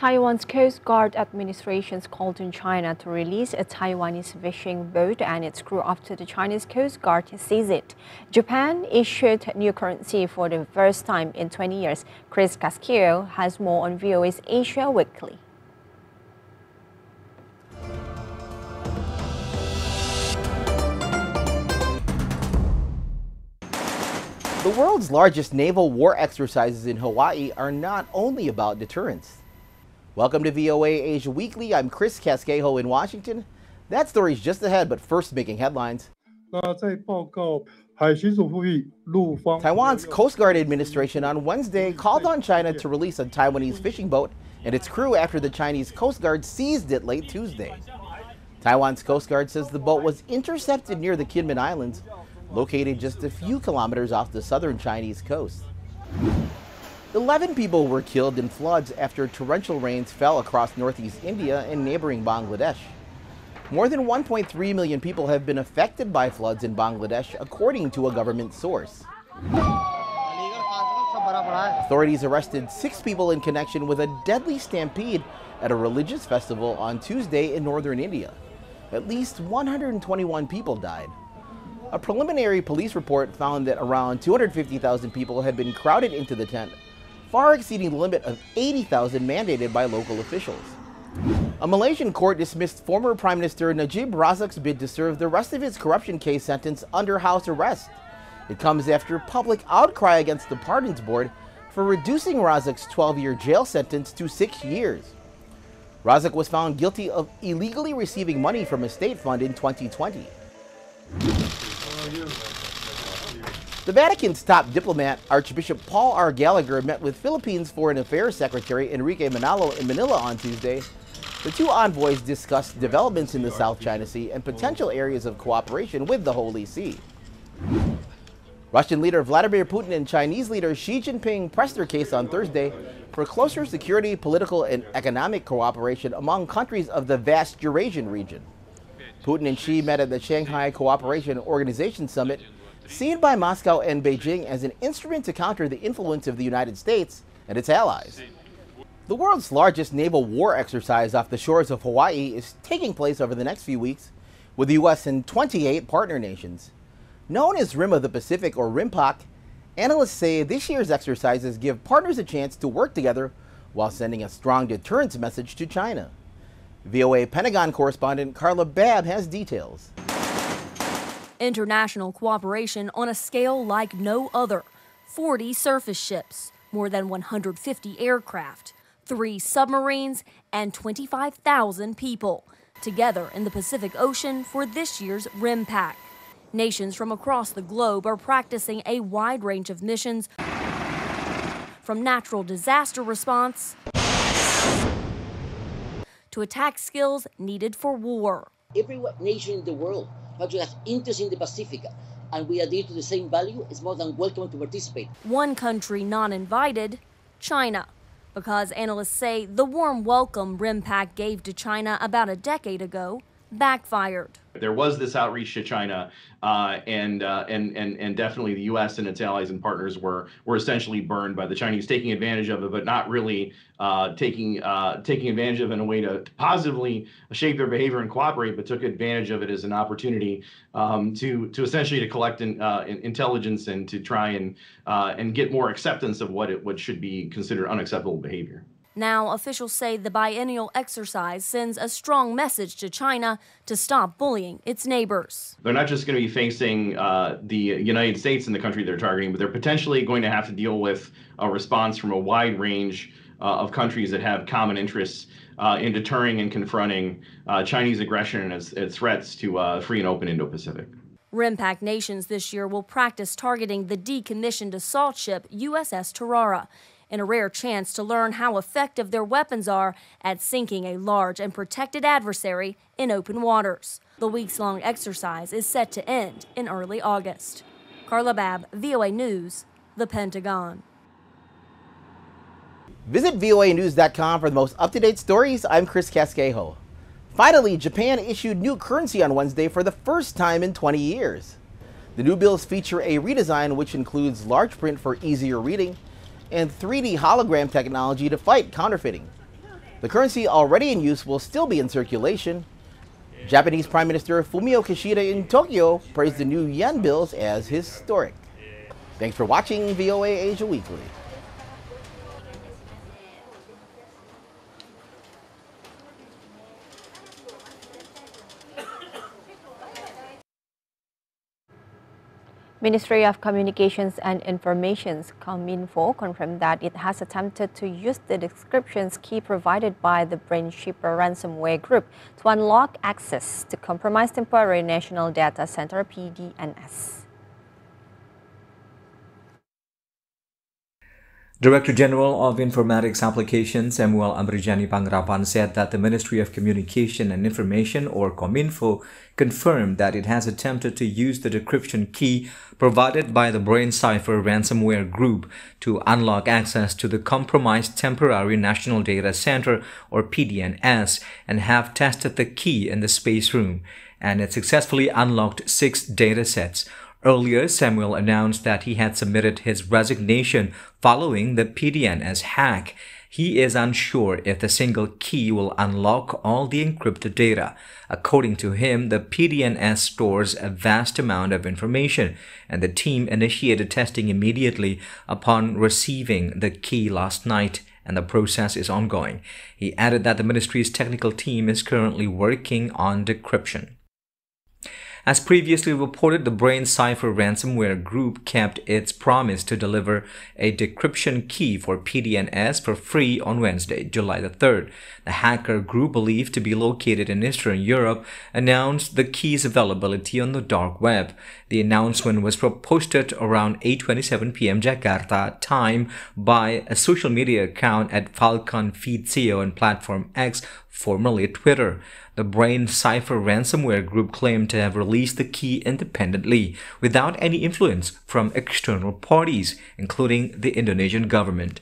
Taiwan's Coast Guard administration's called on China to release a Taiwanese fishing boat and its crew after the Chinese Coast Guard seized it. Japan issued new currency for the first time in 20 years. Chris Casquillo has more on VOA's Asia Weekly. The world's largest naval war exercises in Hawaii are not only about deterrence. Welcome to VOA Asia Weekly. I'm Chris Casquillo in Washington. That story's just ahead, but first making headlines. Taiwan's Coast Guard administration on Wednesday called on China to release a Taiwanese fishing boat and its crew after the Chinese Coast Guard seized it late Tuesday. Taiwan's Coast Guard says the boat was intercepted near the Kinmen Islands, located just a few kilometers off the southern Chinese coast. 11 people were killed in floods after torrential rains fell across northeast India and neighboring Bangladesh. More than 1.3 million people have been affected by floods in Bangladesh, according to a government source. Authorities arrested 6 people in connection with a deadly stampede at a religious festival on Tuesday in northern India. At least 121 people died. A preliminary police report found that around 250,000 people had been crowded into the tent, far exceeding the limit of 80,000 mandated by local officials. A Malaysian court dismissed former Prime Minister Najib Razak's bid to serve the rest of his corruption case sentence under house arrest. It comes after public outcry against the Pardons Board for reducing Razak's 12-year jail sentence to 6 years. Razak was found guilty of illegally receiving money from a state fund in 2020. The Vatican's top diplomat, Archbishop Paul R. Gallagher, met with Philippines Foreign Affairs Secretary Enrique Manalo in Manila on Tuesday. The two envoys discussed developments in the South China Sea and potential areas of cooperation with the Holy See. Russian leader Vladimir Putin and Chinese leader Xi Jinping pressed their case on Thursday for closer security, political, and economic cooperation among countries of the vast Eurasian region. Putin and Xi met at the Shanghai Cooperation Organization Summit, seen by Moscow and Beijing as an instrument to counter the influence of the United States and its allies. The world's largest naval war exercise off the shores of Hawaii is taking place over the next few weeks with the U.S. and 28 partner nations. Known as Rim of the Pacific or RIMPAC, analysts say this year's exercises give partners a chance to work together while sending a strong deterrence message to China. VOA Pentagon correspondent Carla Babb has details. International cooperation on a scale like no other. 40 surface ships, more than 150 aircraft, 3 submarines, and 25,000 people, together in the Pacific Ocean for this year's RIMPAC. Nations from across the globe are practicing a wide range of missions, from natural disaster response to attack skills needed for war. Every nation in the world actually has interest in the Pacific, and we adhere to the same value. It's more than welcome to participate. One country not invited, China, because analysts say the warm welcome RIMPAC gave to China about a decade ago backfired. There was this outreach to China, and definitely the U.S. and its allies and partners were essentially burned by the Chinese taking advantage of it, but not really taking advantage of it in a way to positively shape their behavior and cooperate, but took advantage of it as an opportunity to essentially to collect intelligence and to try and get more acceptance of what should be considered unacceptable behavior. Now, officials say the biennial exercise sends a strong message to China to stop bullying its neighbors. They're not just going to be facing the United States and the country they're targeting, but they're potentially going to have to deal with a response from a wide range of countries that have common interests in deterring and confronting Chinese aggression and its threats to a free and open Indo-Pacific. RIMPAC nations this year will practice targeting the decommissioned assault ship USS Tarara, in a rare chance to learn how effective their weapons are at sinking a large and protected adversary in open waters. The weeks-long exercise is set to end in early August. Carla Babb, VOA News, the Pentagon. Visit voanews.com for the most up-to-date stories. I'm Chris Casquillo. Finally, Japan issued new currency on Wednesday for the first time in 20 years. The new bills feature a redesign which includes large print for easier reading and 3D hologram technology to fight counterfeiting. The currency already in use will still be in circulation. Japanese Prime Minister Fumio Kishida in Tokyo praised the new yen bills as historic. Thanks for watching VOA Asia Weekly. Ministry of Communications and Information's Cominfo confirmed that it has attempted to use the descriptions key provided by the brain shipper ransomware group to unlock access to compromised temporary national data center (PDNS). Director General of Informatics Applications Samuel Amrijani Pangrapan said that the Ministry of Communication and Information, or Cominfo, confirmed that it has attempted to use the decryption key provided by the Brain Cipher ransomware group to unlock access to the compromised Temporary National Data Center, or PDNS, and have tested the key in the space room, and it successfully unlocked 6 datasets. Earlier, Samuel announced that he had submitted his resignation following the PDNS hack. He is unsure if the single key will unlock all the encrypted data. According to him, the PDNS stores a vast amount of information, and the team initiated testing immediately upon receiving the key last night, and the process is ongoing. He added that the ministry's technical team is currently working on decryption. As previously reported, the Brain Cipher ransomware group kept its promise to deliver a decryption key for PDNS for free on Wednesday, July the 3rd. The hacker group, believed to be located in Eastern Europe, announced the key's availability on the dark web. The announcement was posted around 8:27 p.m. Jakarta time by a social media account at Falcon Fitzio on platform X, formerly Twitter. The Brain Cipher ransomware group claimed to have released the key independently, without any influence from external parties, including the Indonesian government.